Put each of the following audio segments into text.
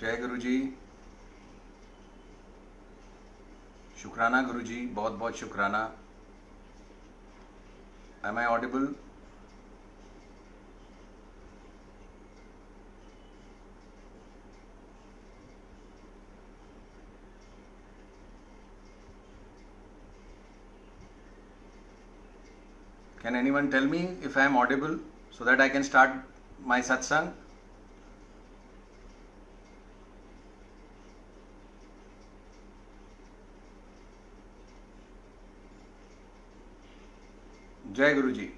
जय गुरु जी। शुक्राना गुरु जी, बहुत बहुत शुक्राना। Am I audible? Can anyone tell me if I am audible so that I can start my satsang? जय गुरु जी,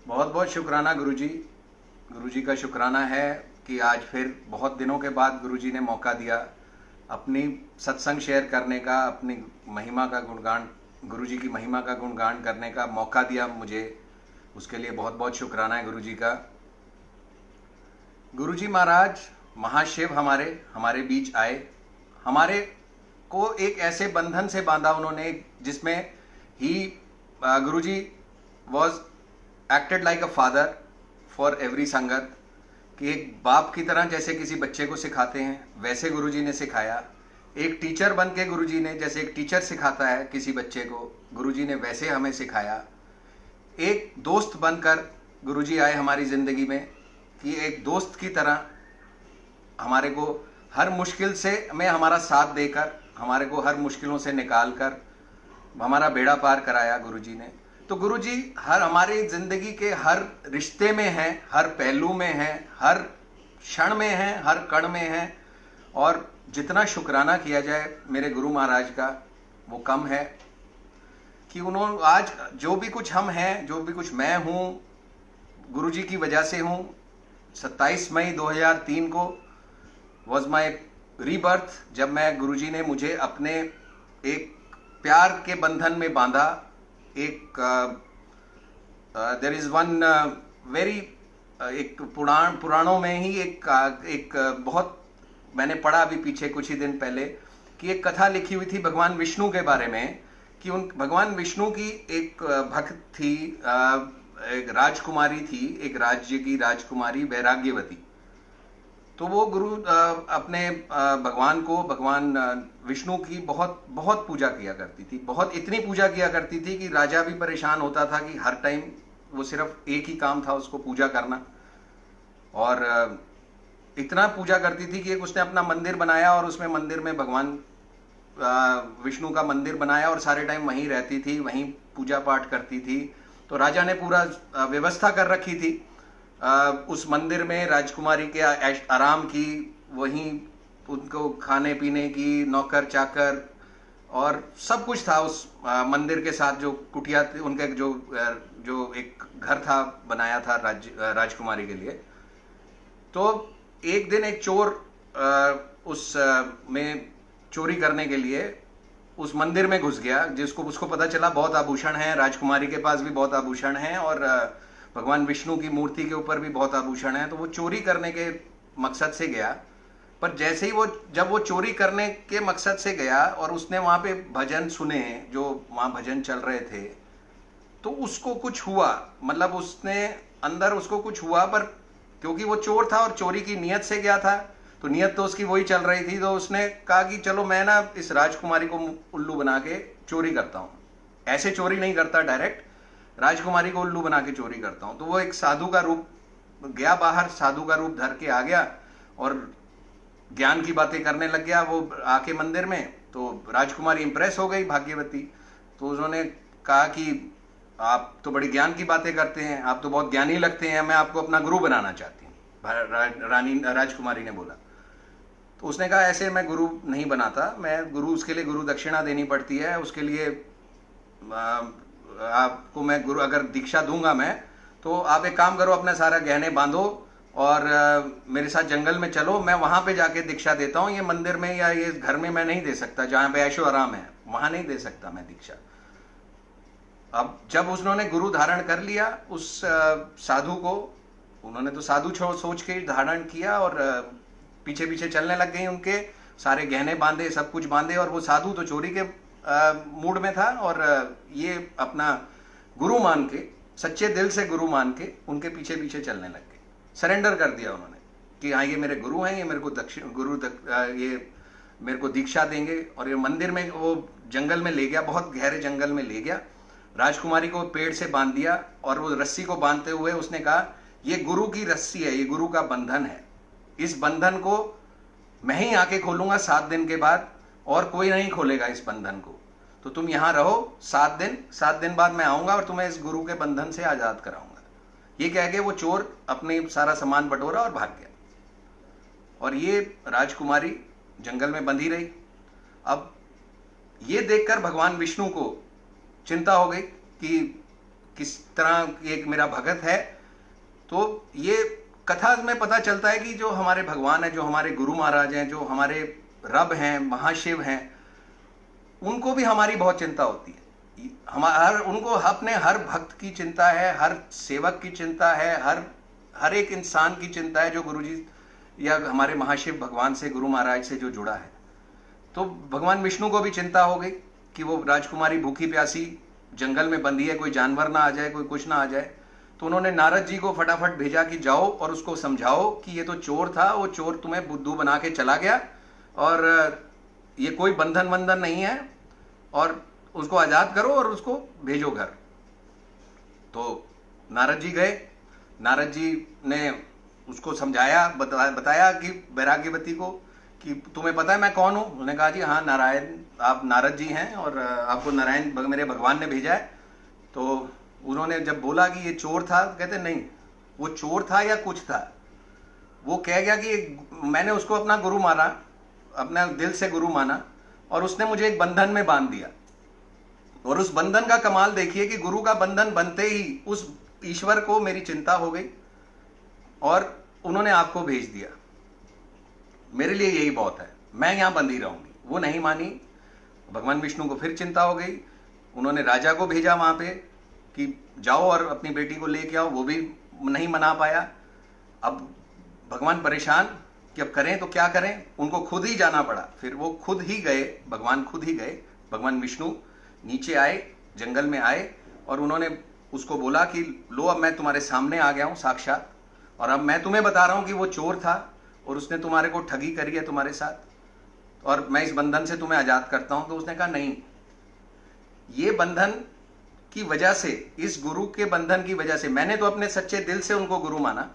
बहुत बहुत शुक्राना गुरु जी। गुरु जी का शुक्राना है कि आज फिर बहुत दिनों के बाद गुरु जी ने मौका दिया अपनी सत्संग शेयर करने का, अपनी महिमा का गुणगान, गुरु जी की महिमा का गुणगान करने का मौका दिया मुझे। उसके लिए बहुत बहुत शुक्राना है गुरु जी का। गुरु जी महाराज महाशिव हमारे बीच आए। हमारे को एक ऐसे बंधन से बांधा उन्होंने जिसमें ही Guru ji was acted like a father for every sangat, कि एक बाप की तरह जैसे किसी बच्चे को सिखाते हैं वैसे गुरु जी ने सिखाया। एक टीचर बन के गुरु जी ने, जैसे एक टीचर सिखाता है किसी बच्चे को, गुरु जी ने वैसे हमें सिखाया। एक दोस्त बनकर गुरु जी आए हमारी ज़िंदगी में, कि एक दोस्त की तरह हमारे को हर मुश्किल से में हमारा साथ देकर, हमारे को हर मुश्किलों से निकाल कर हमारा बेड़ा पार कराया गुरु जी ने। तो गुरु जी हर हमारी ज़िंदगी के हर रिश्ते में हैं, हर पहलू में हैं, हर क्षण में हैं, हर कण में हैं। और जितना शुक्राना किया जाए मेरे गुरु महाराज का वो कम है, कि उन्होंने आज जो भी कुछ हम हैं, जो भी कुछ मैं हूँ, गुरु जी की वजह से हूँ। 27 मई 2003 को वॉज माई रीबर्थ, जब मैं गुरु जी ने मुझे अपने एक प्यार के बंधन में बांधा। एक देयर इज़ वन वेरी, एक पुराणों में ही एक बहुत मैंने पढ़ा अभी पीछे कुछ ही दिन पहले, कि एक कथा लिखी हुई थी भगवान विष्णु के बारे में, कि उन भगवान विष्णु की एक भक्त थी, एक राजकुमारी थी, एक राज्य की राजकुमारी वैराग्यवती। तो वो गुरु अपने भगवान को, भगवान विष्णु की बहुत बहुत पूजा किया करती थी। बहुत इतनी पूजा किया करती थी कि राजा भी परेशान होता था कि हर टाइम वो सिर्फ एक ही काम था उसको पूजा करना। और इतना पूजा करती थी कि एक उसने अपना मंदिर बनाया और उसमें मंदिर में भगवान विष्णु का मंदिर बनाया और सारे टाइम वहीं रहती थी, वहीं पूजा पाठ करती थी। तो राजा ने पूरा व्यवस्था कर रखी थी उस मंदिर में राजकुमारी के आराम की, वहीं उनको खाने पीने की, नौकर चाकर और सब कुछ था उस मंदिर के साथ। जो कुटिया उनके जो एक घर था बनाया था राजकुमारी के लिए। तो एक दिन एक चोर उस में चोरी करने के लिए उस मंदिर में घुस गया, जिसको उसको पता चला बहुत आभूषण है, राजकुमारी के पास भी बहुत आभूषण है और भगवान विष्णु की मूर्ति के ऊपर भी बहुत आभूषण है। तो वो चोरी करने के मकसद से गया। पर जैसे ही जब वो चोरी करने के मकसद से गया और उसने वहाँ पे भजन सुने, जो वहाँ भजन चल रहे थे, तो उसको कुछ हुआ, मतलब उसने अंदर उसको कुछ हुआ। पर क्योंकि वो चोर था और चोरी की नीयत से गया था, तो नीयत तो उसकी वही चल रही थी। तो उसने कहा कि चलो मैं ना इस राजकुमारी को उल्लू बना के चोरी करता हूँ। ऐसे चोरी नहीं करता डायरेक्ट, राजकुमारी को उल्लू बना के चोरी करता हूँ। तो वो एक साधु का रूप गया बाहर, साधु का रूप धर के आ गया और ज्ञान की बातें करने लग गया वो आके मंदिर में। तो राजकुमारी इंप्रेस हो गई, भाग्यवती। तो उन्होंने कहा कि आप तो बड़ी ज्ञान की बातें करते हैं, आप तो बहुत ज्ञानी लगते हैं, मैं आपको अपना गुरु बनाना चाहती हूँ। राजकुमारी ने बोला। तो उसने कहा ऐसे मैं गुरु नहीं बनाता, मैं गुरु, उसके लिए गुरु दक्षिणा देनी पड़ती है, उसके लिए आपको मैं गुरु अगर दीक्षा दूंगा मैं, तो आप एक काम करो, अपने सारा गहने बांधो और मेरे साथ जंगल में चलो, मैं वहां पे जाके दीक्षा देता हूँ। ये मंदिर में या ये घर में मैं नहीं दे सकता, जहाँ पे ऐशो आराम है वहां नहीं दे सकता मैं दीक्षा। अब जब उन्होंने गुरु धारण कर लिया उस साधु को, उन्होंने तो साधु सोच के धारण किया और पीछे पीछे चलने लग गई, उनके सारे गहने बांधे, सब कुछ बांधे। और वो साधु तो चोरी के मूड में था और ये अपना गुरु मान के, सच्चे दिल से गुरु मान के उनके पीछे पीछे चलने लग गए। सरेंडर कर दिया उन्होंने, कि हाँ ये मेरे गुरु हैं, ये मेरे को ये मेरे को दीक्षा देंगे। और ये मंदिर में वो जंगल में ले गया, बहुत गहरे जंगल में ले गया, राजकुमारी को पेड़ से बांध दिया और वो रस्सी को बांधते हुए उसने कहा ये गुरु की रस्सी है, ये गुरु का बंधन है, इस बंधन को मैं ही आके खोलूंगा 7 दिन के बाद, और कोई नहीं खोलेगा इस बंधन को। तो तुम यहां रहो 7 दिन बाद मैं आऊंगा और तुम्हें इस गुरु के बंधन से आजाद कराऊंगा। ये कह के वो चोर अपने सारा सामान बटोरा और भाग गया, और ये राजकुमारी जंगल में बंधी रही। अब ये देखकर भगवान विष्णु को चिंता हो गई कि किस तरह एक मेरा भगत है। तो ये कथा में पता चलता है कि जो हमारे भगवान है, जो हमारे गुरु महाराज हैं, जो हमारे रब हैं, महाशिव हैं, उनको भी हमारी बहुत चिंता होती है। उनको अपने हर भक्त की चिंता है, हर सेवक की चिंता है, हर एक इंसान की चिंता है जो गुरुजी या हमारे महाशिव भगवान से, गुरु महाराज से जो जुड़ा है। तो भगवान विष्णु को भी चिंता हो गई कि वो राजकुमारी भूखी प्यासी जंगल में बंधी है, कोई जानवर ना आ जाए, कोई कुछ ना आ जाए। तो उन्होंने नारद जी को फटाफट भेजा कि जाओ और उसको समझाओ कि ये तो चोर था, वो चोर तुम्हें बुद्धू बना के चला गया और ये कोई बंधन वंधन नहीं है, और उसको आजाद करो और उसको भेजो घर। तो नारद जी गए, नारद जी ने उसको समझाया, बताया कि वैराग्यवती को कि तुम्हें पता है मैं कौन हूं। उन्होंने कहा जी हाँ नारायण, आप नारद जी हैं और आपको नारायण मेरे भगवान ने भेजा है। तो उन्होंने जब बोला कि ये चोर था, कहते नहीं वो चोर था या कुछ था, वो कह गया कि मैंने उसको अपना गुरु माना, अपना दिल से गुरु माना, और उसने मुझे एक बंधन में बांध दिया। और उस बंधन का कमाल देखिए कि गुरु का बंधन बनते ही उस ईश्वर को मेरी चिंता हो गई और उन्होंने आपको भेज दिया, मेरे लिए यही बहुत है, मैं यहां बंधी रहूंगी। वो नहीं मानी, भगवान विष्णु को फिर चिंता हो गई। उन्होंने राजा को भेजा वहां पे कि जाओ और अपनी बेटी को लेके आओ, वो भी नहीं मना पाया। अब भगवान परेशान कि अब करें तो क्या करें, उनको खुद ही जाना पड़ा। फिर वो खुद ही गए, भगवान खुद ही गए, भगवान विष्णु नीचे आए, जंगल में आए, और उन्होंने उसको बोला कि लो अब मैं तुम्हारे सामने आ गया हूं साक्षात, और अब मैं तुम्हें बता रहा हूं कि वो चोर था और उसने तुम्हारे को ठगी करी है तुम्हारे साथ, और मैं इस बंधन से तुम्हें आजाद करता हूं। तो उसने कहा नहीं, ये बंधन की वजह से, इस गुरु के बंधन की वजह से, मैंने तो अपने सच्चे दिल से उनको गुरु माना,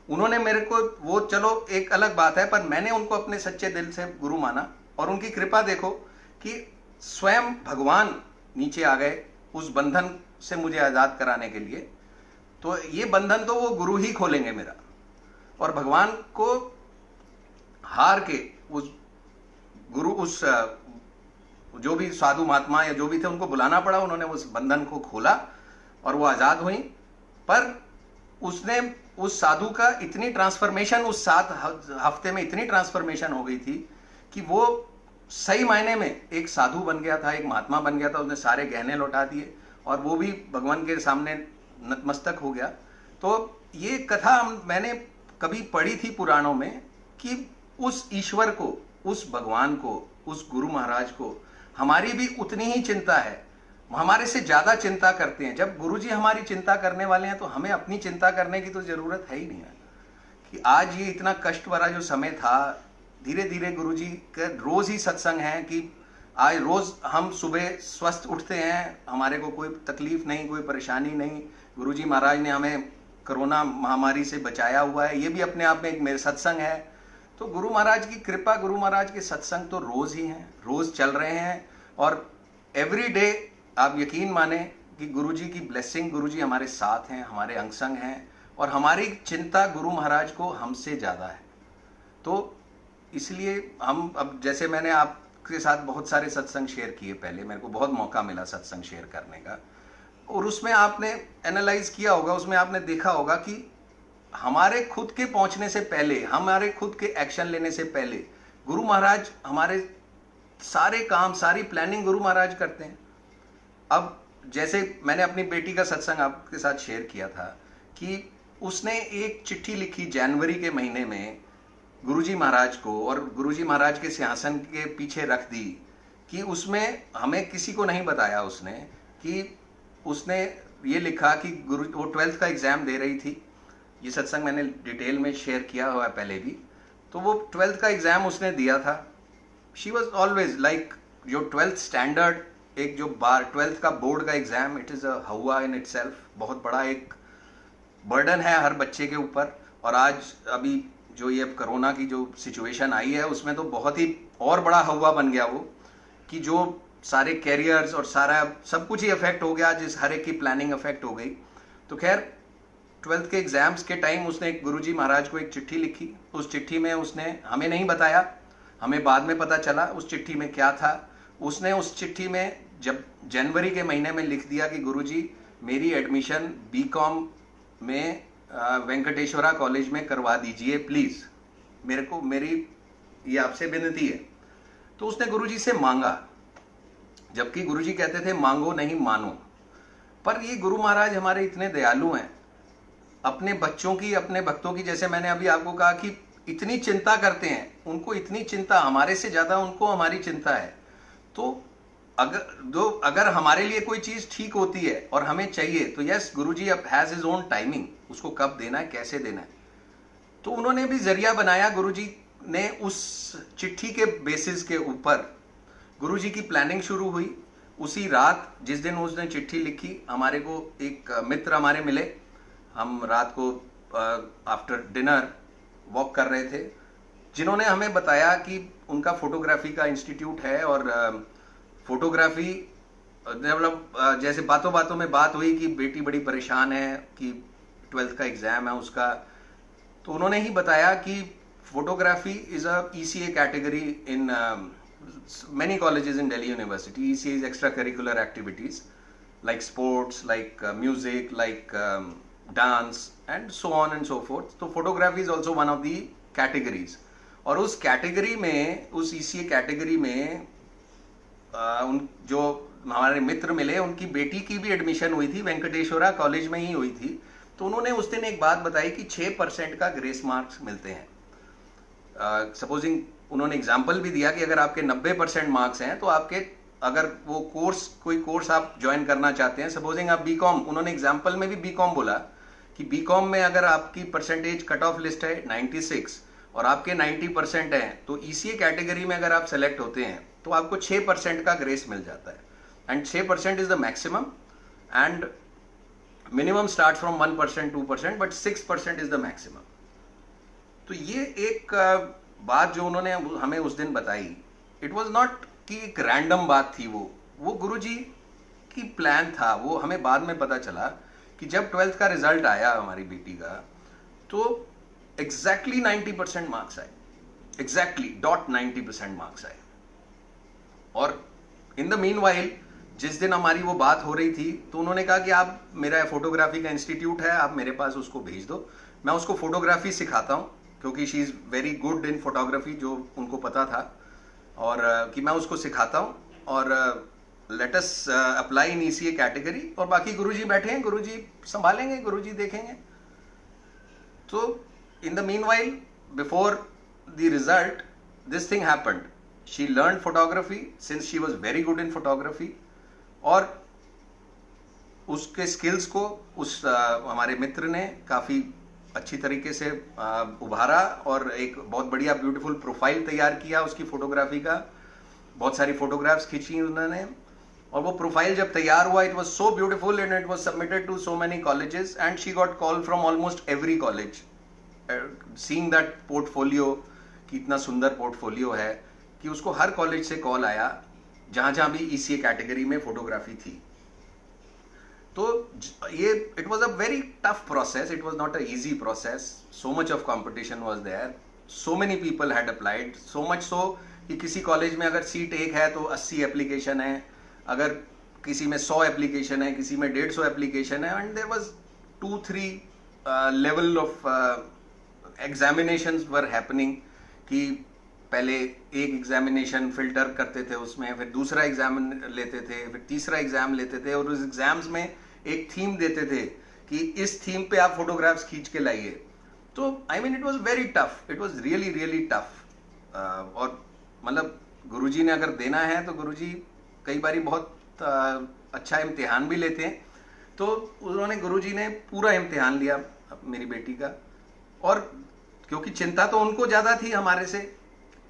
उन्होंने मेरे को, वो चलो एक अलग बात है, पर मैंने उनको अपने सच्चे दिल से गुरु माना, और उनकी कृपा देखो कि स्वयं भगवान नीचे आ गए उस बंधन से मुझे आजाद कराने के लिए। तो ये बंधन तो वो गुरु ही खोलेंगे मेरा। और भगवान को हार के उस गुरु, उस जो भी साधु महात्मा या जो भी थे, उनको बुलाना पड़ा, उन्होंने उस बंधन को खोला और वो आजाद हुई। पर उसने, उस साधु का इतनी ट्रांसफॉर्मेशन, उस 7 हफ्ते में इतनी ट्रांसफॉर्मेशन हो गई थी कि वो सही मायने में एक साधु बन गया था, एक महात्मा बन गया था। उसने सारे गहने लौटा दिए और वो भी भगवान के सामने नतमस्तक हो गया। तो ये कथा मैंने कभी पढ़ी थी पुराणों में कि उस ईश्वर को, उस भगवान को, उस गुरु महाराज को हमारी भी उतनी ही चिंता है, हमारे से ज्यादा चिंता करते हैं। जब गुरुजी हमारी चिंता करने वाले हैं तो हमें अपनी चिंता करने की तो जरूरत है ही नहीं है। कि आज ये इतना कष्ट भरा जो समय था, धीरे धीरे गुरुजी के रोज ही सत्संग है कि आज रोज हम सुबह स्वस्थ उठते हैं, हमारे को कोई तकलीफ नहीं, कोई परेशानी नहीं। गुरुजी महाराज ने हमें कोरोना महामारी से बचाया हुआ है, ये भी अपने आप में एक मेरे सत्संग है। तो गुरु महाराज की कृपा, गुरु महाराज के सत्संग तो रोज ही हैं, रोज चल रहे हैं। और एवरी डे आप यकीन माने कि गुरुजी की ब्लेसिंग, गुरुजी हमारे साथ हैं, हमारे अंग संग हैं, और हमारी चिंता गुरु महाराज को हमसे ज़्यादा है। तो इसलिए हम, अब जैसे मैंने आपके साथ बहुत सारे सत्संग शेयर किए, पहले मेरे को बहुत मौका मिला सत्संग शेयर करने का, और उसमें आपने एनालाइज किया होगा, उसमें आपने देखा होगा कि हमारे खुद के पहुंचने से पहले, हमारे खुद के एक्शन लेने से पहले गुरु महाराज हमारे सारे काम, सारी प्लानिंग गुरु महाराज करते हैं। अब जैसे मैंने अपनी बेटी का सत्संग आपके साथ शेयर किया था कि उसने एक चिट्ठी लिखी जनवरी के महीने में गुरुजी महाराज को, और गुरुजी महाराज के सिंहासन के पीछे रख दी, कि उसमें हमें किसी को नहीं बताया उसने, कि उसने ये लिखा कि गुरु, वो 12th का एग्जाम दे रही थी, ये सत्संग मैंने डिटेल में शेयर किया हुआ है पहले भी। तो वो 12th का एग्ज़ाम उसने दिया था। शी वॉज ऑलवेज लाइक, जो 12th स्टैंडर्ड, एक जो 12th का बोर्ड का एग्ज़ाम, इट इज़ अ हवा इन इटसेल्फ, बहुत बड़ा एक बर्डन है हर बच्चे के ऊपर। और आज अभी जो ये कोरोना की जो सिचुएशन आई है उसमें तो बहुत ही और बड़ा हवा बन गया वो, कि जो सारे कैरियर्स और सारा सब कुछ ही अफेक्ट हो गया, जिस हर एक की प्लानिंग अफेक्ट हो गई। तो खैर 12th के एग्जाम्स के टाइम उसने एक गुरुजी महाराज को एक चिट्ठी लिखी। उस चिट्ठी में उसने हमें नहीं बताया, हमें बाद में पता चला उस चिट्ठी में क्या था। उसने उस चिट्ठी में जब जनवरी के महीने में लिख दिया कि गुरुजी मेरी एडमिशन बीकॉम में वेंकटेश्वरा कॉलेज में करवा दीजिए प्लीज़, मेरे को मेरी ये आपसे विनती है। तो उसने गुरुजी से मांगा, जबकि गुरुजी कहते थे मांगो नहीं मानो। पर ये गुरु महाराज हमारे इतने दयालु हैं, अपने बच्चों की, अपने भक्तों की, जैसे मैंने अभी आपको कहा कि इतनी चिंता करते हैं, उनको इतनी चिंता, हमारे से ज़्यादा उनको हमारी चिंता है। तो अगर हमारे लिए कोई चीज़ ठीक होती है और हमें चाहिए तो यस, गुरुजी अब हैज़ हिज ओन टाइमिंग, उसको कब देना है, कैसे देना है। तो उन्होंने भी जरिया बनाया। गुरुजी ने उस चिट्ठी के बेसिस के ऊपर गुरुजी की प्लानिंग शुरू हुई। उसी रात जिस दिन उसने चिट्ठी लिखी, हमारे को एक मित्र हमारे मिले। हम रात को आफ्टर डिनर वॉक कर रहे थे, जिन्होंने हमें बताया कि उनका फोटोग्राफी का इंस्टीट्यूट है और फोटोग्राफी मतलब जैसे बातों बातों में बात हुई कि बेटी बड़ी परेशान है कि 12th का एग्ज़ाम है उसका। तो उन्होंने ही बताया कि photography is a ECA category in many colleges in Delhi University. ECA is extracurricular activities like sports, like music, like dance and so on and so forth. तो photography is also one of the categories. और उस category में, उस ECA category में उन जो हमारे मित्र मिले, उनकी बेटी की भी एडमिशन हुई थी, वेंकटेश्वरा कॉलेज में ही हुई थी। तो उन्होंने उस दिन एक बात बताई कि 6% का ग्रेस मार्क्स मिलते हैं। सपोजिंग उन्होंने एग्जाम्पल भी दिया कि अगर आपके 90% मार्क्स हैं तो आपके, अगर वो कोर्स, कोई कोर्स आप ज्वाइन करना चाहते हैं, सपोजिंग आप बीकॉम, उन्होंने एग्जाम्पल में भी बीकॉम बोला कि बीकॉम में अगर आपकी परसेंटेज कट ऑफ लिस्ट है 96 और आपके 90% हैं, तो ECA कैटेगरी में अगर आप सेलेक्ट होते हैं तो आपको 6% का ग्रेस मिल जाता है। And 6% is the maximum and minimum start from 1%, 2%, but 6% is the maximum. तो ये एक बात जो उन्होंने हमें उस दिन बताई, इट वॉज नॉट कि एक रैंडम बात थी, वो गुरुजी की प्लान था। वो हमें बाद में पता चला कि जब 12th का रिजल्ट आया हमारी बेटी का, तो एग्जैक्टली 90% मार्क्स आए, एग्जैक्टली डॉट 90% मार्क्स आए। और इन द मीन वाइल जिस दिन हमारी वो बात हो रही थी, तो उन्होंने कहा कि आप, मेरा फोटोग्राफी का इंस्टीट्यूट है, आप मेरे पास उसको भेज दो, मैं उसको फोटोग्राफी सिखाता हूँ, क्योंकि she is very good in photography, जो उनको पता था, और कि मैं उसको सिखाता हूँ और let us apply in ECA category, और बाकी गुरुजी बैठे हैं, गुरुजी संभालेंगे, गुरुजी देखेंगे। तो in the mean while before the result this thing happened. She learn photography since she was very good in photography, और उसके स्किल्स को उस हमारे मित्र ने काफ़ी अच्छी तरीके से उभारा और एक बहुत बढ़िया ब्यूटीफुल प्रोफाइल तैयार किया उसकी फोटोग्राफी का। बहुत सारी फोटोग्राफ्स खींची उन्होंने, और वो प्रोफाइल जब तैयार हुआ, it was so beautiful and it was submitted to so many colleges and she got call from almost every college, seeing that portfolio, कि इतना सुंदर पोर्टफोलियो है कि उसको हर कॉलेज से कॉल आया जहाँ जहाँ भी ECA कैटेगरी में फोटोग्राफी थी। तो ये it was a very tough process, it was not a easy process, so much of competition was there, so many people had applied, so much so कि किसी कॉलेज में अगर सीट एक है तो 80 एप्लीकेशन है, अगर किसी में 100 एप्लीकेशन है, किसी में 150 एप्लीकेशन है, and there was 2-3 level of examinations were happening, कि पहले एक एग्जामिनेशन फिल्टर करते थे उसमें, फिर दूसरा एग्जाम लेते थे, फिर तीसरा एग्जाम लेते थे, और उस एग्जाम्स में एक थीम देते थे कि इस थीम पे आप फोटोग्राफ्स खींच के लाइए। तो I mean it was very tough, it was really really tough. और मतलब गुरुजी ने अगर देना है तो गुरुजी कई बारी बहुत अच्छा इम्तिहान भी लेते हैं। तो उन्होंने, गुरुजी ने पूरा इम्तिहान लिया मेरी बेटी का। और क्योंकि चिंता तो उनको ज़्यादा थी हमारे से,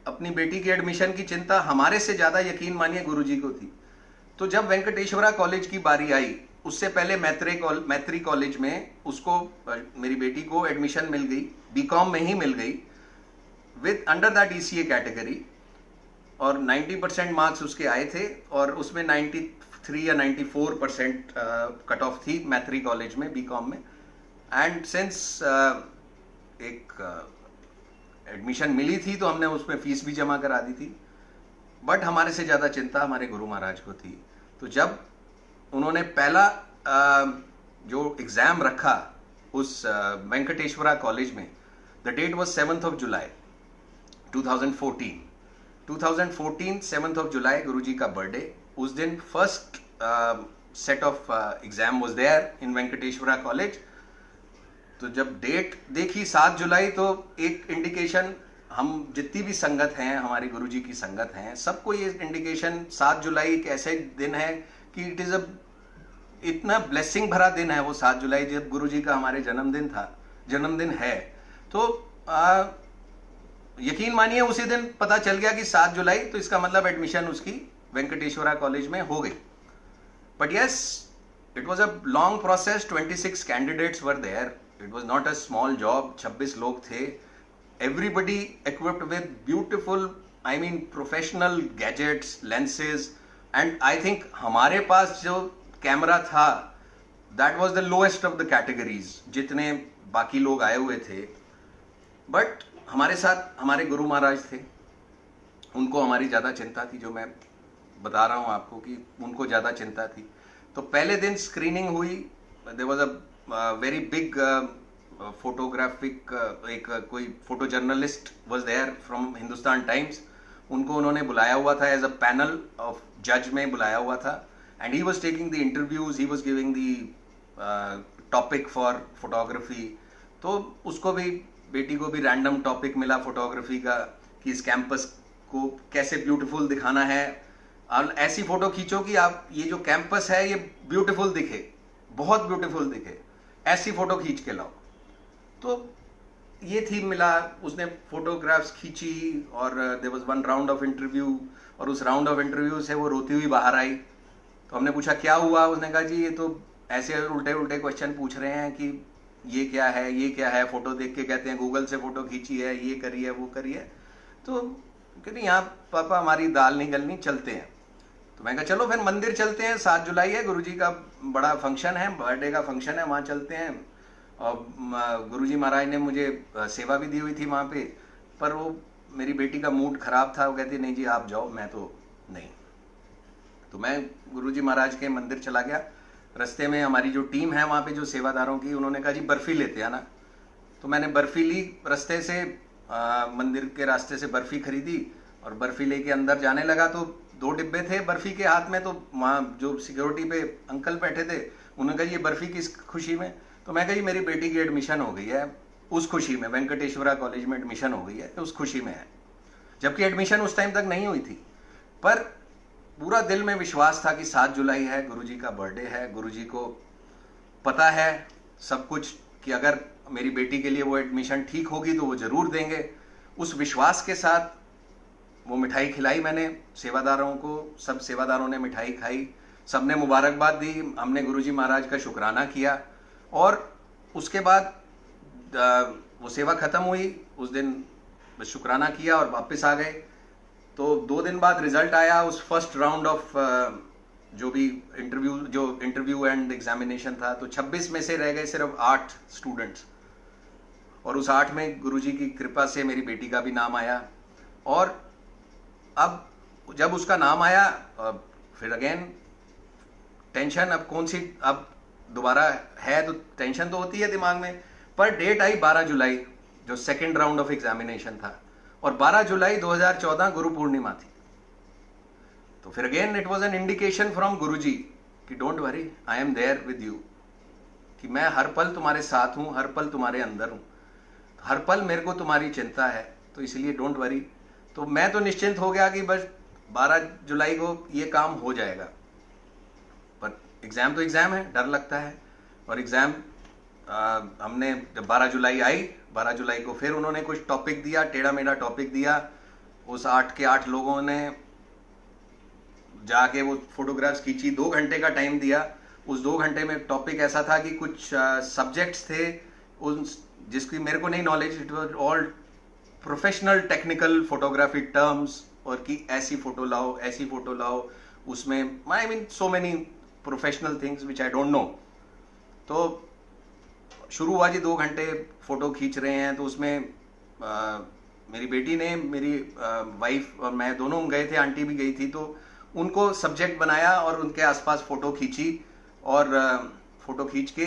अपनी बेटी की एडमिशन की चिंता हमारे से ज़्यादा यकीन मानिए गुरुजी को थी। तो जब वेंकटेश्वरा कॉलेज की बारी आई, उससे पहले मैत्री कॉलेज में उसको, मेरी बेटी को एडमिशन मिल गई, बीकॉम में ही मिल गई with under that ECA category, और 90% मार्क्स उसके आए थे, और उसमें 93 या 94% कट ऑफ थी मैत्री कॉलेज में बीकॉम में। एंड सिंस एक एडमिशन मिली थी तो हमने उसमें फीस भी जमा करा दी थी, बट हमारे से ज़्यादा चिंता हमारे गुरु महाराज को थी। तो जब उन्होंने पहला जो एग्ज़ाम रखा उस वेंकटेश्वरा कॉलेज में, द डेट वॉज 7 जुलाई 2014। 7 जुलाई गुरुजी का बर्थडे, उस दिन first set of exam was there in Venkateshwara college. तो जब डेट देखी 7 जुलाई, तो एक इंडिकेशन, हम जितनी भी संगत हैं, हमारे गुरुजी की संगत हैं, सबको ये इंडिकेशन 7 जुलाई एक ऐसे दिन है कि इट इज़ इतना ब्लेसिंग भरा दिन है वो 7 जुलाई, जब गुरुजी का हमारे जन्मदिन है। तो यकीन मानिए उसी दिन पता चल गया कि 7 जुलाई, तो इसका मतलब एडमिशन उसकी वेंकटेश्वरा कॉलेज में हो गई। But yes, it was a long process, 26 candidates were there, it was not a small job, 26 लोग थे, everybody equipped with beautiful, I mean professional gadgets, lenses, and I think हमारे पास जो कैमरा था that was the lowest of the categories, जितने बाकी लोग आए हुए थे। बट हमारे साथ हमारे गुरु महाराज थे, उनको हमारी ज़्यादा चिंता थी, जो मैं बता रहा हूँ आपको कि उनको ज़्यादा चिंता थी। तो पहले दिन स्क्रीनिंग हुई, there was a very big photographic, एक कोई photo journalist was there from Hindustan Times, उनको उन्होंने बुलाया हुआ था, एज अ पैनल ऑफ जज में बुलाया हुआ था, and he was taking the interviews, he was giving the topic for photography. तो उसको भी, बेटी को भी रैंडम टॉपिक मिला फोटोग्राफी का कि इस कैंपस को कैसे ब्यूटीफुल दिखाना है, और ऐसी फोटो खींचो कि आप ये जो कैंपस है ये ब्यूटीफुल दिखे, बहुत ब्यूटीफुल दिखे, ऐसी फोटो खींच के लाओ। तो ये थीम मिला, उसने फोटोग्राफ्स खींची, और there was one round of interview, और उस राउंड ऑफ इंटरव्यू से वो रोती हुई बाहर आई। तो हमने पूछा क्या हुआ, उसने कहा जी ये तो ऐसे उल्टे उल्टे क्वेश्चन पूछ रहे हैं कि ये क्या है, ये क्या है, फोटो देख के कहते हैं गूगल से फोटो खींची है, ये करी है, वो करी है। तो कहते यहाँ पापा हमारी दाल नहीं गलनी, चलते हैं। तो मैं कहा चलो फिर मंदिर चलते हैं, 7 जुलाई है, गुरुजी का बड़ा फंक्शन है, बर्थडे का फंक्शन है, वहाँ चलते हैं। और गुरुजी महाराज ने मुझे सेवा भी दी हुई थी वहाँ पे, पर वो मेरी बेटी का मूड खराब था, वो कहती नहीं जी आप जाओ, मैं तो नहीं। तो मैं गुरुजी महाराज के मंदिर चला गया। रास्ते में हमारी जो टीम है वहाँ पे जो सेवादारों की, उन्होंने कहा जी बर्फ़ी लेते आना। तो मैंने बर्फ़ी ली, रास्ते से मंदिर के रास्ते से बर्फ़ी खरीदी, और बर्फ़ी लेके अंदर जाने लगा। तो 2 डिब्बे थे बर्फ़ी के हाथ में, तो वहाँ जो सिक्योरिटी पे अंकल बैठे थे, उन्होंने कहा ये बर्फ़ी किस खुशी में? तो मैं कहा जी मेरी बेटी की एडमिशन हो गई है, उस खुशी में, वेंकटेश्वरा कॉलेज में एडमिशन हो गई है, तो उस खुशी में है। जबकि एडमिशन उस टाइम तक नहीं हुई थी, पर पूरा दिल में विश्वास था कि 7 जुलाई है, गुरुजी का बर्थडे है, गुरुजी को पता है सब कुछ कि अगर मेरी बेटी के लिए वो एडमिशन ठीक होगी तो वो ज़रूर देंगे। उस विश्वास के साथ वो मिठाई खिलाई मैंने सेवादारों को, सब सेवादारों ने मिठाई खाई, सबने मुबारकबाद दी, हमने गुरुजी महाराज का शुक्राना किया, और उसके बाद वो सेवा ख़त्म हुई। उस दिन शुक्राना किया और वापस आ गए। तो 2 दिन बाद रिजल्ट आया उस फर्स्ट राउंड ऑफ जो इंटरव्यू एंड एग्जामिनेशन था। तो 26 में से रह गए सिर्फ 8 स्टूडेंट्स, और उस 8 में गुरुजी की कृपा से मेरी बेटी का भी नाम आया। और अब जब उसका नाम आया, फिर अगेन टेंशन, अब कौन सी, अब दोबारा है तो टेंशन तो होती है दिमाग में। पर डेट आई 12 जुलाई, जो सेकेंड राउंड ऑफ एग्जामिनेशन था, और 12 जुलाई 2014 गुरु पूर्णिमा थी। तो फिर again it was an indication from Guruji कि don't worry, I am there with you, कि मैं हर पल तुम्हारे साथ हूं, हर पल तुम्हारे अंदर हूं, हर पल मेरे को तुम्हारी चिंता है, तो इसलिए डोंट वरी। तो मैं तो निश्चिंत हो गया कि बस 12 जुलाई को ये काम हो जाएगा। पर एग्जाम तो एग्जाम है, डर लगता है, और एग्जाम हमने जब 12 जुलाई आई, 12 जुलाई को फिर उन्होंने कुछ टॉपिक दिया, टेढ़ा मेढ़ा टॉपिक दिया। उस 8 के 8 लोगों ने जाके वो फोटोग्राफ्स खींची, 2 घंटे का टाइम दिया। उस 2 घंटे में टॉपिक ऐसा था कि कुछ सब्जेक्ट्स थे उन जिसकी मेरे को नहीं knowledge, it was all professional technical photography terms, और कि ऐसी फोटो लाओ, ऐसी फोटो लाओ, उसमें I mean so many professional things which I don't know. तो शुरू हुआ जी, 2 घंटे फोटो खींच रहे हैं। तो उसमें मेरी बेटी ने, मेरी वाइफ और मैं दोनों गए थे, आंटी भी गई थी, तो उनको सब्जेक्ट बनाया और उनके आसपास फोटो खींची। और फोटो खींच के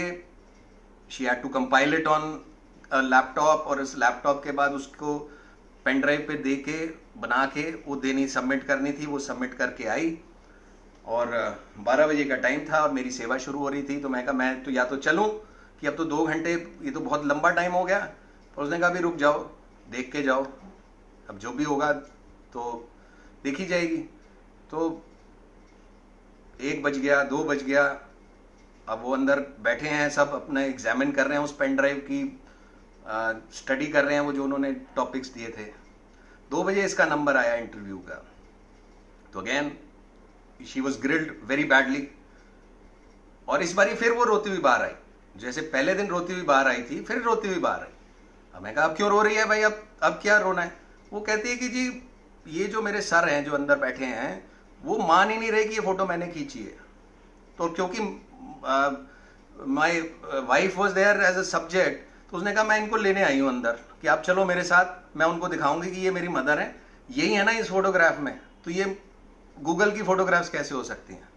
she had to compile it on laptop, और इस लैपटॉप के बाद उसको पेन ड्राइव पे दे के बना के वो देनी, सबमिट करनी थी। वो सबमिट करके आई और 12 बजे का टाइम था और मेरी सेवा शुरू हो रही थी। तो मैं कहा मैं तो या तो चलूं कि अब तो 2 घंटे, ये तो बहुत लंबा टाइम हो गया। और उसने कहा भी रुक जाओ, देख के जाओ, अब जो भी होगा तो देखी जाएगी। तो 1 बज गया, 2 बज गया। अब वो अंदर बैठे हैं, सब अपना एग्जामिन कर रहे हैं, उस पेन ड्राइव की स्टडी कर रहे हैं, वो जो उन्होंने टॉपिक्स दिए थे। 2 बजे इसका नंबर आया इंटरव्यू का। तो again she was grilled very badly. और इस बारी फिर वो रोती हुई बाहर आई, जैसे पहले दिन रोती हुई बाहर आई थी, फिर रोती हुई बाहर आई। अब मैं कहा अब क्यों रो रही है भाई, अब क्या रोना है? वो कहती है कि जी ये जो मेरे सर हैं जो अंदर बैठे हैं, वो मान ही नहीं रहे कि ये फोटो मैंने खींची है। तो क्योंकि my wife was there as a subject, तो उसने कहा मैं इनको लेने आई हूँ अंदर कि आप चलो मेरे साथ, मैं उनको दिखाऊंगी कि ये मेरी मदर है, यही है ना इस फोटोग्राफ में, तो ये गूगल की फोटोग्राफ्स कैसे हो सकती हैं?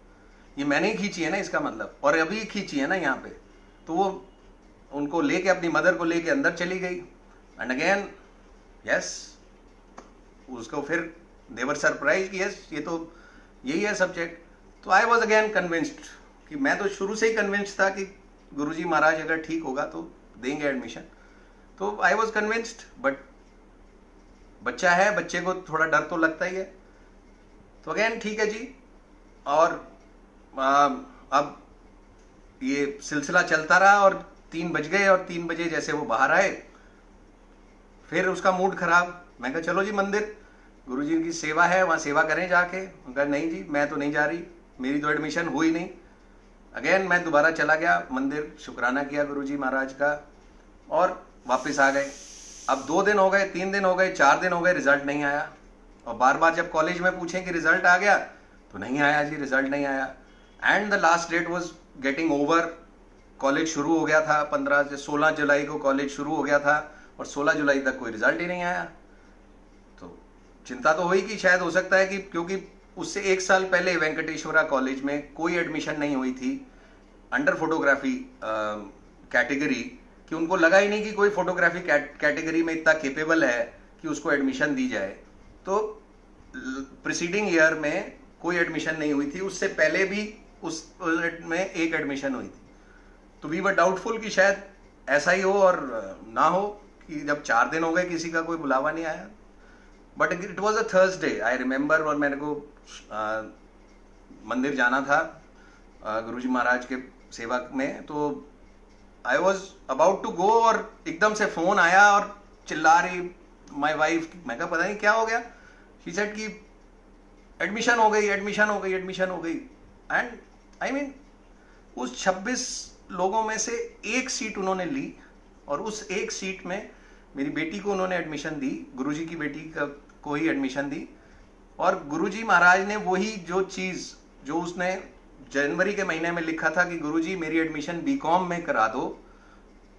ये मैंने ही खींची है ना इसका मतलब, और अभी खींची है ना यहाँ पे। तो वो उनको लेके, अपनी मदर को लेके अंदर चली गई। एंड अगेन यस, उसको फिर देवर सरप्राइज कि यस ये तो यही है सब्जेक्ट। तो आई वॉज अगेन कन्विंस्ड कि मैं तो शुरू से ही कन्विंस्ड था कि गुरुजी महाराज अगर ठीक होगा तो देंगे एडमिशन। तो आई वॉज कन्विंस्ड, बट बच्चा है, बच्चे को थोड़ा डर तो लगता ही है। तो अगेन ठीक है जी। और अब ये सिलसिला चलता रहा और 3 बज गए, और 3 बजे जैसे वो बाहर आए, फिर उसका मूड खराब। मैं कहा चलो जी मंदिर, गुरुजी की सेवा है, वहाँ सेवा करें जाके। उनका नहीं जी मैं तो नहीं जा रही, मेरी तो एडमिशन हुई नहीं। अगेन मैं दोबारा चला गया मंदिर, शुक्राना किया गुरुजी महाराज का और वापस आ गए। अब 2 दिन हो गए, 3 दिन हो गए, 4 दिन हो गए, रिजल्ट नहीं आया। और बार बार जब कॉलेज में पूछें कि रिजल्ट आ गया, तो नहीं आया जी, रिजल्ट नहीं आया। And the last date was getting over, college शुरू हो गया था, 15 से 16 जुलाई को कॉलेज शुरू हो गया था, और 16 जुलाई तक कोई रिजल्ट ही नहीं आया। तो चिंता तो हुई कि शायद हो सकता है कि, क्योंकि उससे 1 साल पहले वेंकटेश्वरा कॉलेज में कोई एडमिशन नहीं हुई थी अंडर फोटोग्राफी कैटेगरी, कि उनको लगा ही नहीं कि कोई फोटोग्राफी कैटेगरी में इतना केपेबल है कि उसको एडमिशन दी जाए। तो प्रीसीडिंग ईयर में कोई एडमिशन नहीं हुई थी, उससे पहले भी उस में एक एडमिशन हुई थी। तो वी वर डाउटफुल कि शायद ऐसा ही हो और ना हो, कि जब 4 दिन हो गए किसी का कोई बुलावा नहीं आया। But it was a Thursday I remember, और मेरे को मंदिर जाना था गुरुजी महाराज के सेवा में। तो I was about to go, और एकदम से फोन आया और चिल्ला रही माई वाइफ। मैं कहा पता नहीं क्या हो गया। शी सेड कि एडमिशन हो गई, एडमिशन हो गई, एडमिशन हो गई। एंड आई मीन उस 26 लोगों में से 1 सीट उन्होंने ली, और उस 1 सीट में मेरी बेटी को उन्होंने एडमिशन दी, गुरुजी की बेटी को ही एडमिशन दी। और गुरुजी महाराज ने वही जो चीज़ जो उसने जनवरी के महीने में लिखा था कि गुरुजी मेरी एडमिशन बीकॉम में करा दो,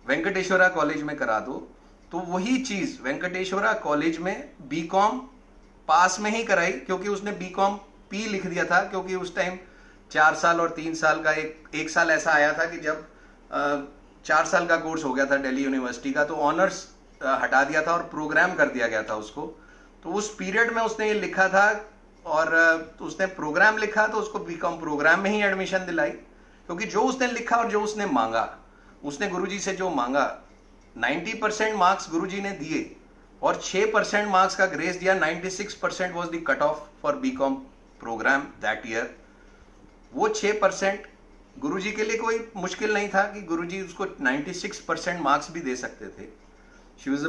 वेंकटेश्वरा कॉलेज में करा दो, तो वही चीज़ वेंकटेश्वरा कॉलेज में बीकॉम पास में ही कराई। क्योंकि उसने बीकॉम पी लिख दिया था, क्योंकि उस टाइम 4 साल और 3 साल का एक साल ऐसा आया था कि जब 4 साल का कोर्स हो गया था दिल्ली यूनिवर्सिटी का, तो ऑनर्स हटा दिया था और प्रोग्राम कर दिया गया था उसको। तो उस पीरियड में उसने ये लिखा था, और तो उसने प्रोग्राम लिखा, तो उसको बीकॉम प्रोग्राम में ही एडमिशन दिलाई। क्योंकि जो उसने लिखा और जो उसने मांगा, उसने गुरुजी से जो मांगा, 90% मार्क्स गुरुजी ने दिए, और 6% मार्क्स का ग्रेस दिया। 96% was the cut off for BCom program that year. वो 6% गुरुजी के लिए कोई मुश्किल नहीं था कि गुरुजी उसको 96% मार्क्स भी दे सकते थे। She is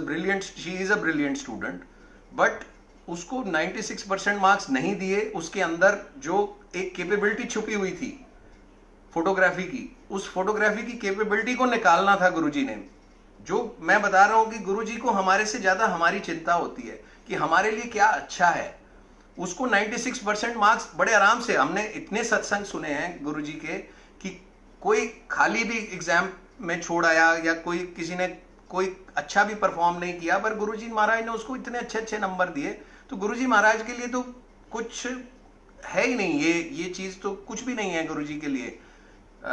a brilliant student, but उसको 96% मार्क्स नहीं दिए। उसके अंदर जो एक कैपेबिलिटी छुपी हुई थी फोटोग्राफी की, उस फोटोग्राफी की कैपेबिलिटी को निकालना था गुरुजी ने। जो मैं बता रहा हूं कि गुरुजी को हमारे से ज्यादा हमारी चिंता होती है कि हमारे लिए क्या अच्छा है। उसको 96% मार्क्स बड़े आराम से, हमने इतने सत्संग सुने हैं गुरुजी के कि कोई खाली भी एग्जाम में छोड़ आया या कोई किसी ने कोई अच्छा भी परफॉर्म नहीं किया, पर गुरुजी महाराज ने उसको इतने अच्छे अच्छे नंबर दिए। तो गुरुजी महाराज के लिए तो कुछ है ही नहीं, ये चीज तो कुछ भी नहीं है गुरुजी के लिए।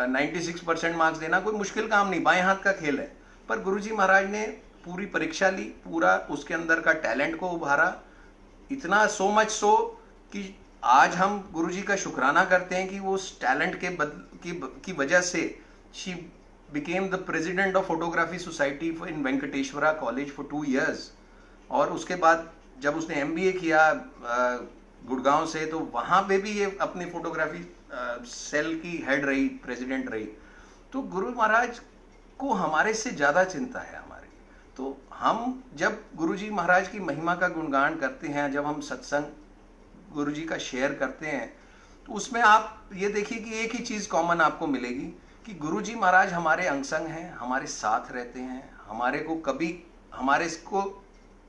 96% मार्क्स देना कोई मुश्किल काम नहीं, बाएं हाथ का खेल है। पर गुरुजी महाराज ने पूरी परीक्षा ली, पूरा उसके अंदर का टैलेंट को उभारा, इतना सो मच सो कि आज हम गुरुजी का शुक्राना करते हैं कि वो उस टैलेंट की वजह से she became the president of photography society in Venkateshwara college for 2 years। और उसके बाद जब उसने MBA किया गुड़गांव से, तो वहां पे भी ये अपनी फोटोग्राफी सेल की हेड रही, प्रेसिडेंट रही। तो गुरु महाराज को हमारे से ज्यादा चिंता है हमारी। तो हम जब गुरुजी महाराज की महिमा का गुणगान करते हैं, जब हम सत्संग गुरुजी का शेयर करते हैं, तो उसमें आप ये देखिए कि एक ही चीज कॉमन आपको मिलेगी कि गुरुजी महाराज हमारे अंग संग हैं, हमारे साथ रहते हैं,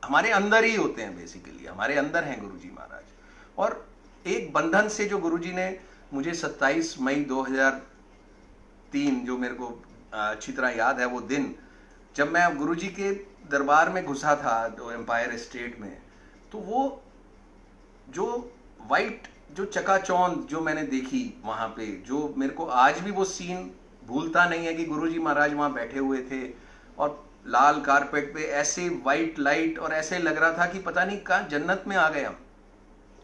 हमारे अंदर ही होते हैं, बेसिकली हमारे अंदर हैं गुरुजी महाराज। और एक बंधन से जो गुरुजी ने मुझे 27 मई 2003, जो मेरे को अच्छी तरह याद है वो दिन, जब मैं गुरुजी के दरबार में घुसा था तो एम्पायर स्टेट में, तो वो जो वाइट जो चकाचौंध जो मैंने देखी वहां पे, जो मेरे को आज भी वो सीन भूलता नहीं है कि गुरुजी महाराज वहां बैठे हुए थे और लाल कारपेट पे ऐसे वाइट लाइट, और ऐसे लग रहा था कि पता नहीं कहाँ जन्नत में आ गए हम।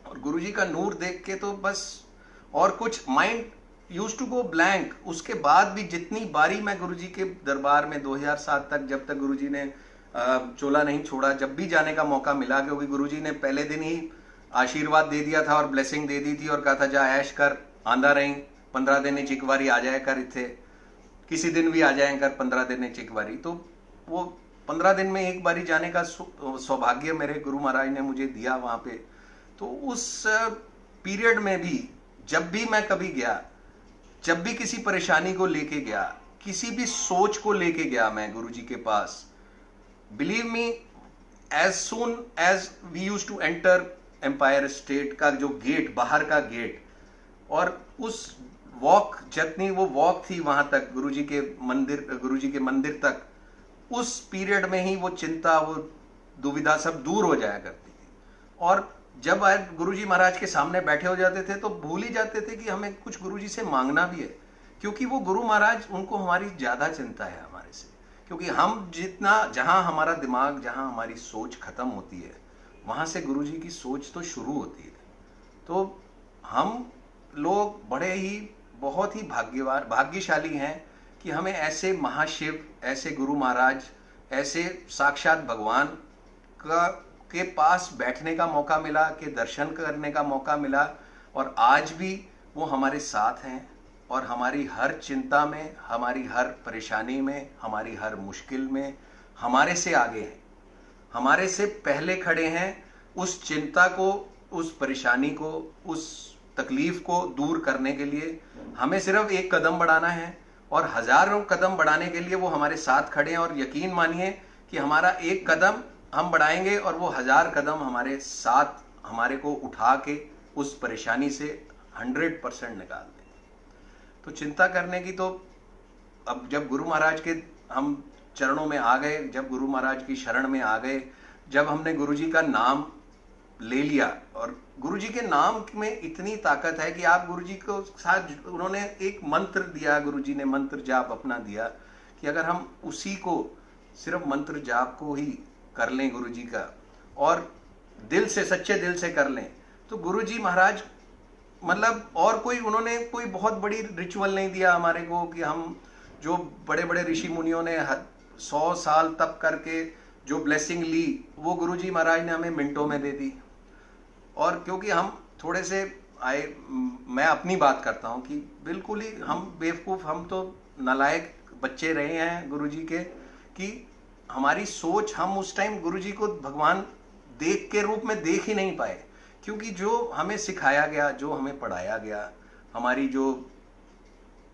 और गुरुजी का नूर देख के तो बस, और कुछ mind use to go blank. उसके बाद भी जितनी बारी मैं गुरुजी के दरबार में 2007 तक, जब तक गुरुजी ने चोला नहीं छोड़ा, जब भी जाने का मौका मिला, क्योंकि गुरुजी ने पहले दिन ही आशीर्वाद दे दिया था और ब्लेसिंग दे दी थी और कहा था जा ऐश कर, आंदा रही 15 दिन एक बारी आ जाए कर, इथे किसी दिन भी आ जाए कर 15 दिन एक बारी। तो वो 15 दिन में एक बारी जाने का सौभाग्य मेरे गुरु महाराज ने मुझे दिया वहां पे। तो उस पीरियड में भी जब भी मैं कभी गया, जब भी किसी परेशानी को लेके गया, किसी भी सोच को लेके गया मैं गुरुजी के पास, believe me, as soon as we use to enter Empire State का जो गेट, बाहर का गेट, और उस वॉक, जितनी वो वॉक थी वहां तक गुरुजी के मंदिर तक, उस पीरियड में ही वो चिंता, वो दुविधा सब दूर हो जाया करती थी। और जब गुरुजी महाराज के सामने बैठे हो जाते थे तो भूल ही जाते थे कि हमें कुछ गुरुजी से मांगना भी है, क्योंकि वो गुरु महाराज, उनको हमारी ज्यादा चिंता है हमारे से। क्योंकि हम जितना, जहां हमारा दिमाग, जहां हमारी सोच खत्म होती है, वहां से गुरुजी की सोच तो शुरू होती है। तो हम लोग बड़े ही, बहुत ही भाग्यशाली हैं कि हमें ऐसे महाशिव, ऐसे गुरु महाराज, ऐसे साक्षात भगवान के पास बैठने का मौका मिला, के दर्शन करने का मौका मिला। और आज भी वो हमारे साथ हैं और हमारी हर चिंता में, हमारी हर परेशानी में, हमारी हर मुश्किल में हमारे से आगे हैं, हमारे से पहले खड़े हैं। उस चिंता को, उस परेशानी को, उस तकलीफ को दूर करने के लिए हमें सिर्फ एक कदम बढ़ाना है, और हजारों कदम बढ़ाने के लिए वो हमारे साथ खड़े हैं। और यकीन मानिए कि हमारा एक कदम हम बढ़ाएंगे और वो 1000 कदम हमारे साथ, हमारे को उठा के उस परेशानी से 100% निकाल देंगे। तो चिंता करने की तो, अब जब गुरु महाराज के हम चरणों में आ गए, जब गुरु महाराज की शरण में आ गए, जब हमने गुरुजी का नाम ले लिया, और गुरुजी के नाम में इतनी ताकत है कि आप गुरुजी को साथ, उन्होंने एक मंत्र दिया, गुरुजी ने मंत्र जाप अपना दिया कि अगर हम उसी को, सिर्फ मंत्र जाप को ही कर लें गुरुजी का, और दिल से, सच्चे दिल से कर लें, तो गुरुजी महाराज, मतलब और कोई, उन्होंने कोई बहुत बड़ी रिचुअल नहीं दिया हमारे को कि हम, जो बड़े बड़े ऋषि मुनियों ने 100 साल तप करके जो ब्लेसिंग ली, वो गुरुजी महाराज ने हमें मिनटों में दे दी। और क्योंकि हम थोड़े से मैं अपनी बात करता हूँ कि बिल्कुल ही हम बेवकूफ़, हम तो नालायक बच्चे रहे हैं गुरुजी के, कि हमारी सोच, हम उस टाइम गुरुजी को भगवान देख के रूप में देख ही नहीं पाए, क्योंकि जो हमें सिखाया गया, जो हमें पढ़ाया गया, हमारी जो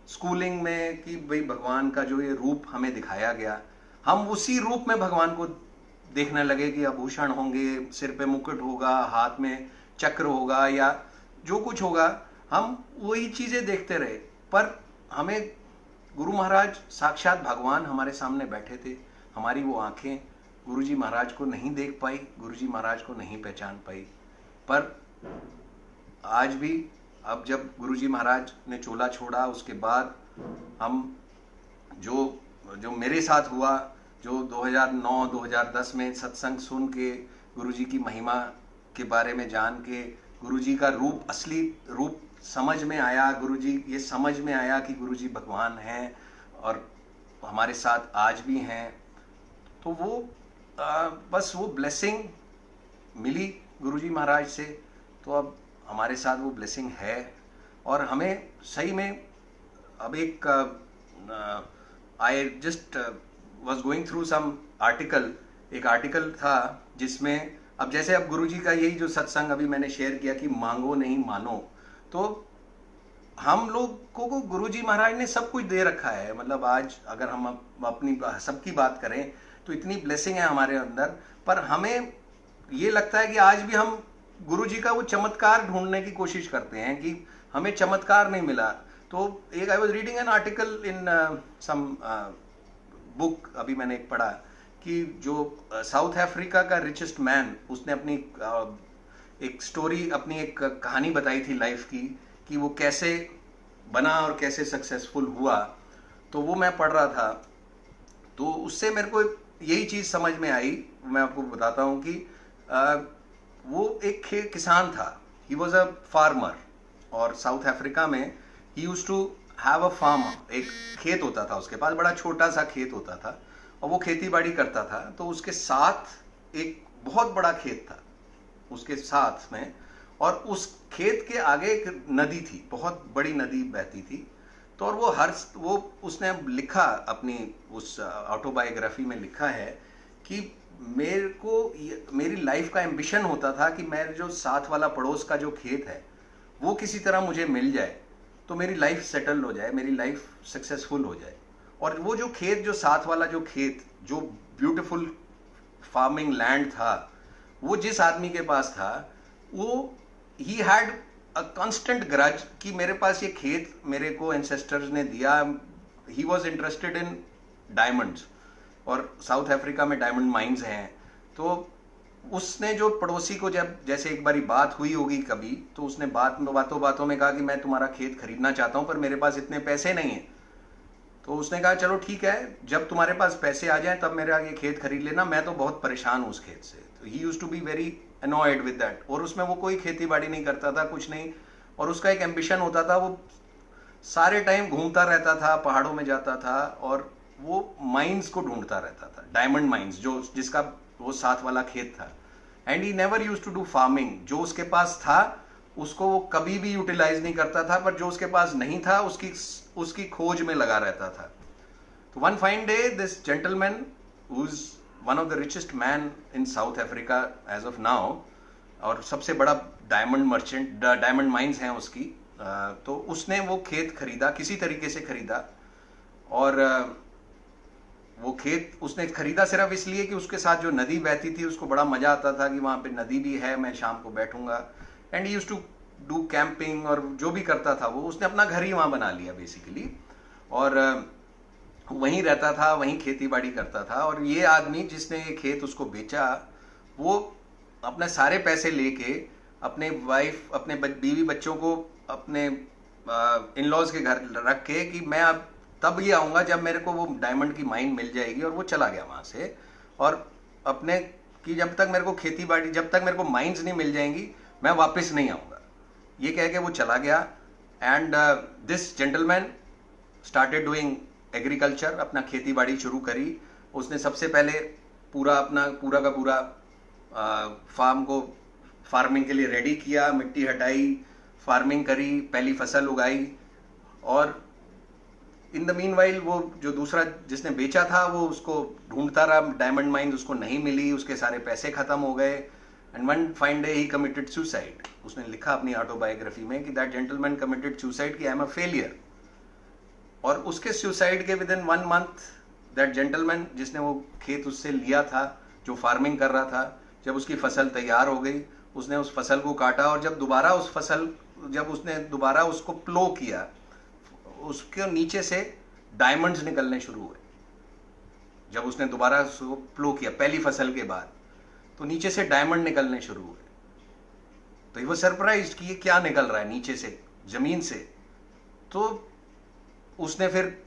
स्कूलिंग में कि भाई भगवान का जो ये रूप हमें दिखाया गया, हम उसी रूप में भगवान को देखने लगे कि आभूषण होंगे, सिर पे मुकुट होगा, हाथ में चक्र होगा, या जो कुछ होगा, हम वही चीज़ें देखते रहे। पर हमें गुरु महाराज साक्षात भगवान हमारे सामने बैठे थे, हमारी वो आंखें गुरुजी महाराज को नहीं देख पाई, गुरुजी महाराज को नहीं पहचान पाई। पर आज भी, अब जब गुरुजी महाराज ने चोला छोड़ा, उसके बाद हम जो जो मेरे साथ हुआ, जो 2009-2010 में सत्संग सुन के गुरुजी की महिमा के बारे में जान के, गुरुजी का रूप, असली रूप समझ में आया, गुरुजी ये समझ में आया कि गुरुजी भगवान हैं और हमारे साथ आज भी हैं, तो वो बस वो ब्लेसिंग मिली गुरुजी महाराज से, तो अब हमारे साथ वो ब्लेसिंग है। और हमें सही में अब एक I just was going through some article, एक आर्टिकल था जिसमें, अब जैसे अब गुरुजी का यही जो सत्संग अभी मैंने शेयर किया कि मांगो नहीं मानो, तो हम लोगों को गुरुजी महाराज ने सब कुछ दे रखा है। मतलब आज अगर हम अपनी सबकी बात करें तो इतनी ब्लेसिंग है हमारे अंदर, पर हमें ये लगता है कि आज भी हम गुरुजी का वो चमत्कार ढूंढने की कोशिश करते हैं कि हमें चमत्कार नहीं मिला। तो एक I was reading an article in some book, अभी मैंने एक पढ़ा कि जो साउथ अफ्रीका का रिचेस्ट मैन, उसने अपनी एक स्टोरी, अपनी एक कहानी बताई थी लाइफ की, कि वो कैसे बना और कैसे सक्सेसफुल हुआ। तो वो मैं पढ़ रहा था, तो उससे मेरे को यही चीज़ समझ में आई। मैं आपको बताता हूँ कि वो एक किसान था, ही वॉज अ फार्मर, और साउथ अफ्रीका में he used to have a farm, एक खेत होता था उसके पास, बड़ा छोटा सा खेत होता था, और वो खेती बाड़ी करता था। तो उसके साथ एक बहुत बड़ा खेत था उसके साथ में, और उस खेत के आगे एक नदी थी, बहुत बड़ी नदी बहती थी। तो और वो उसने लिखा, अपनी उस ऑटोबायोग्राफी में लिखा है कि मेरी लाइफ का एम्बिशन होता था कि मेरे जो साथ वाला पड़ोस का जो खेत है वो किसी तरह मुझे मिल जाए, तो मेरी लाइफ सेटल हो जाए, मेरी लाइफ सक्सेसफुल हो जाए। और वो जो खेत, जो साथ वाला जो खेत, जो ब्यूटीफुल फार्मिंग लैंड था, वो जिस आदमी के पास था, वो he had a constant grudge कि मेरे पास ये खेत मेरे को एंसेस्टर्स ने दिया। He was interested in diamonds, और साउथ अफ्रीका में डायमंड माइंस हैं। तो उसने जो पड़ोसी को, जब जैसे एक बारी बात हुई होगी कभी, तो उसने बातों बातों में कहा कि मैं तुम्हारा खेत खरीदना चाहता हूं, पर मेरे पास इतने पैसे नहीं हैं। तो उसने कहा चलो ठीक है, जब तुम्हारे पास पैसे आ जाएं तब मेरा ये खेत खरीद लेना, मैं तो बहुत परेशान हूँ उस खेत से। तो he used to be very annoyed with that, और उसमें वो कोई खेती बाड़ी नहीं करता था, कुछ नहीं। और उसका एक एम्बिशन होता था, वो सारे टाइम घूमता रहता था, पहाड़ों में जाता था, और वो माइंस को ढूंढता रहता था, डायमंड माइंस, जो जिसका वो साथ वाला खेत था। And he never used to do farming, जो उसके पास था उसको वो कभी भी यूटिलाइज नहीं करता था, पर जो उसके पास नहीं था उसकी खोज में लगा रहता था। तो one fine day this gentleman, who is one of the richest man in South Africa as of now, और सबसे बड़ा डायमंड मर्चेंट, डायमंड माइंस हैं उसकी, तो उसने वो खेत खरीदा, किसी तरीके से खरीदा। और वो खेत उसने खरीदा सिर्फ इसलिए कि उसके साथ जो नदी बहती थी, उसको बड़ा मजा आता था कि वहाँ पे नदी भी है, मैं शाम को बैठूंगा। And he used to do camping, और जो भी करता था वो, उसने अपना घर ही वहाँ बना लिया बेसिकली, और वहीं रहता था, वहीं खेती बाड़ी करता था। और ये आदमी जिसने ये खेत उसको बेचा, वो अपने सारे पैसे लेके अपने वाइफ, अपने बीवी बच्चों को अपने इन लॉज के घर रख के कि मैं अब तब ये आऊँगा जब मेरे को वो डायमंड की माइन मिल जाएगी। और वो चला गया वहाँ से, और अपने कि जब तक मेरे को खेती बाड़ी, जब तक मेरे को माइन्स नहीं मिल जाएंगी मैं वापस नहीं आऊँगा, ये कह के वो चला गया। And this gentleman started doing agriculture, अपना खेती बाड़ी शुरू करी। उसने सबसे पहले पूरा का पूरा फार्म को फार्मिंग के लिए रेडी किया, मिट्टी हटाई, फार्मिंग करी, पहली फसल उगाई, और इन द मीनवाइल वो जो दूसरा जिसने बेचा था वो उसको ढूंढता रहा, डायमंड माइंस उसको नहीं मिली, उसके सारे पैसे खत्म हो गए, and one fine day he committed suicide. उसने लिखा अपनी ऑटोबायोग्राफी में कि दैट जेंटलमैन कमिटेड सुसाइड, कि आई एम अ फेलियर। और उसके सुसाइड के with in 1 month that gentleman जिसने वो खेत उससे लिया था, जो फार्मिंग कर रहा था, जब उसकी फसल तैयार हो गई, उसने उस फसल को काटा, और जब उसने दोबारा उसको प्लो किया, उसके नीचे से डायमंड्स निकलने शुरू हुए। जब उसने दोबारा उसको प्लो किया पहली फसल के बाद, तो नीचे से डायमंड निकलने शुरू हुए। तो ये वो सरप्राइज कि ये क्या निकल रहा है नीचे से, जमीन से। तो उसने फिर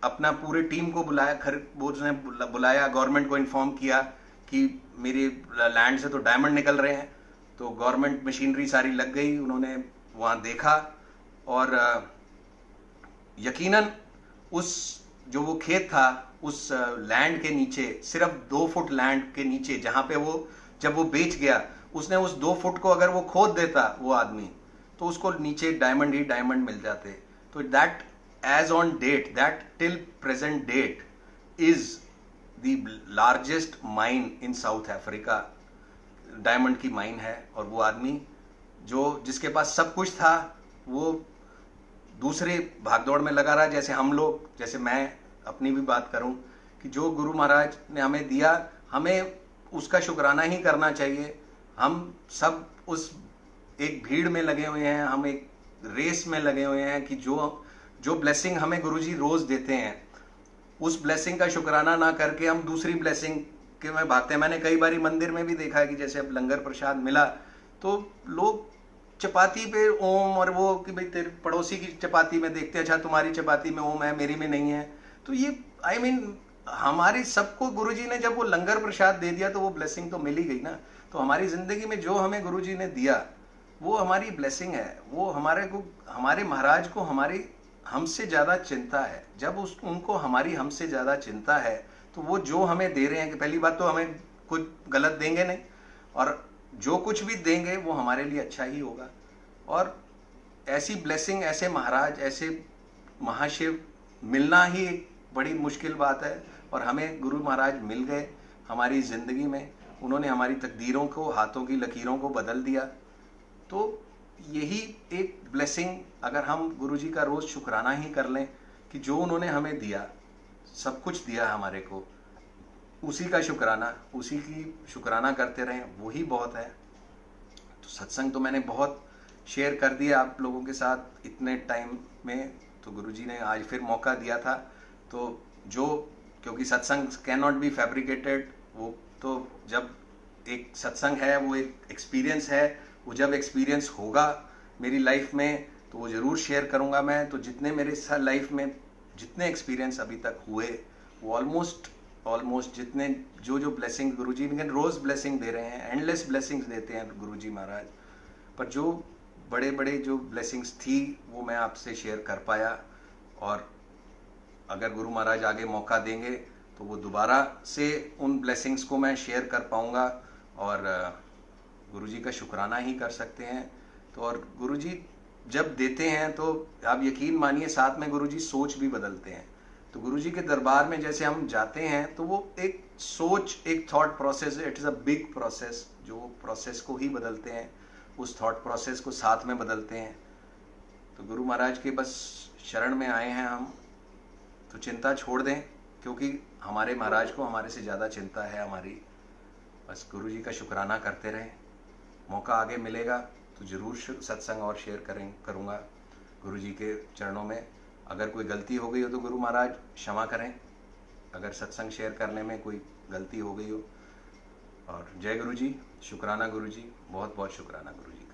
अपना पूरे टीम को बुलाया, गवर्नमेंट को इन्फॉर्म किया कि मेरे लैंड से तो डायमंड निकल रहे हैं। तो गवर्नमेंट मशीनरी सारी लग गई, उन्होंने वहाँ देखा, और यकीनन उस जो वो खेत था, उस लैंड के नीचे, सिर्फ 2 फुट लैंड के नीचे, जहाँ पे जब वो बेच गया, उसने उस 2 फुट को अगर वो खोद देता वो आदमी, तो उसको नीचे डायमंड ही डायमंड मिल जाते। तो that as on date, that till present date is the largest mine in South Africa. Diamond की माइन है, और वो आदमी जिसके पास सब कुछ था, वो दूसरे भागदौड़ में लगा रहा। जैसे हम लोग, जैसे मैं अपनी भी बात करूं, कि जो गुरु महाराज ने हमें दिया, हमें उसका शुक्राना ही करना चाहिए। हम सब उस एक भीड़ में लगे हुए हैं, हम एक रेस में लगे हुए हैं कि जो ब्लेसिंग हमें गुरुजी रोज देते हैं, उस ब्लेसिंग का शुक्राना ना करके हम दूसरी ब्लेसिंग के में भागते हैं। मैंने कई बारी मंदिर में भी देखा है कि जैसे अब लंगर प्रसाद मिला, तो लोग चपाती पे ओम, और वो कि भाई तेरे पड़ोसी की चपाती में देखते हैं, अच्छा तुम्हारी चपाती में ओम है, मेरी में नहीं है। तो ये हमारे सबको गुरुजी ने जब वो लंगर प्रसाद दे दिया, तो वो ब्लेसिंग तो मिल ही गई ना। तो हमारी जिंदगी में जो हमें गुरुजी ने दिया, वो हमारी ब्लेसिंग है। वो हमारे महाराज को हमसे ज्यादा चिंता है। जब उनको हमारी हमसे ज्यादा चिंता है, तो वो जो हमें दे रहे हैं, कि पहली बात तो हमें कुछ गलत देंगे नहीं, और जो कुछ भी देंगे वो हमारे लिए अच्छा ही होगा। और ऐसी ब्लेसिंग, ऐसे महाराज, ऐसे महाशिव मिलना ही एक बड़ी मुश्किल बात है, और हमें गुरु महाराज मिल गए हमारी ज़िंदगी में। उन्होंने हमारी तकदीरों को, हाथों की लकीरों को बदल दिया। तो यही एक ब्लेसिंग, अगर हम गुरुजी का रोज़ शुक्राना ही कर लें कि जो उन्होंने हमें दिया, सब कुछ दिया हमारे को, उसी की शुक्राना करते रहें, वही बहुत है। तो सत्संग तो मैंने बहुत शेयर कर दिया आप लोगों के साथ इतने टाइम में। तो गुरुजी ने आज फिर मौका दिया था, तो क्योंकि सत्संग कैन नॉट बी फैब्रिकेटेड, वो तो जब एक सत्संग है वो एक एक्सपीरियंस है, वो जब एक्सपीरियंस होगा मेरी लाइफ में तो वो ज़रूर शेयर करूँगा मैं। तो जितने मेरे लाइफ में जितने एक्सपीरियंस अभी तक हुए, वो ऑलमोस्ट जितने जो ब्लेसिंग गुरुजी रोज़ ब्लेसिंग दे रहे हैं, एंडलेस ब्लेसिंग्स देते हैं गुरुजी महाराज, पर जो बड़े जो ब्लेसिंग्स थी वो मैं आपसे शेयर कर पाया। और अगर गुरु महाराज आगे मौका देंगे तो वो दोबारा से उन ब्लेसिंग्स को मैं शेयर कर पाऊँगा, और गुरुजी का शुक्राना ही कर सकते हैं। तो और गुरुजी जब देते हैं तो आप यकीन मानिए, साथ में गुरुजी सोच भी बदलते हैं। तो गुरुजी के दरबार में जैसे हम जाते हैं, तो वो एक सोच, एक thought process, it is a big process, जो प्रोसेस को ही बदलते हैं, उस थॉट प्रोसेस को साथ में बदलते हैं। तो गुरु महाराज के बस शरण में आए हैं हम, तो चिंता छोड़ दें, क्योंकि हमारे महाराज को हमारे से ज़्यादा चिंता है हमारी। बस गुरुजी का शुक्राना करते रहें। मौका आगे मिलेगा तो ज़रूर सत्संग और शेयर करूँगा गुरुजी के चरणों में। अगर कोई गलती हो गई हो तो गुरु महाराज क्षमा करें, अगर सत्संग शेयर करने में कोई गलती हो गई हो। और जय गुरुजी, शुक्राना गुरुजी, बहुत बहुत शुक्राना गुरुजी।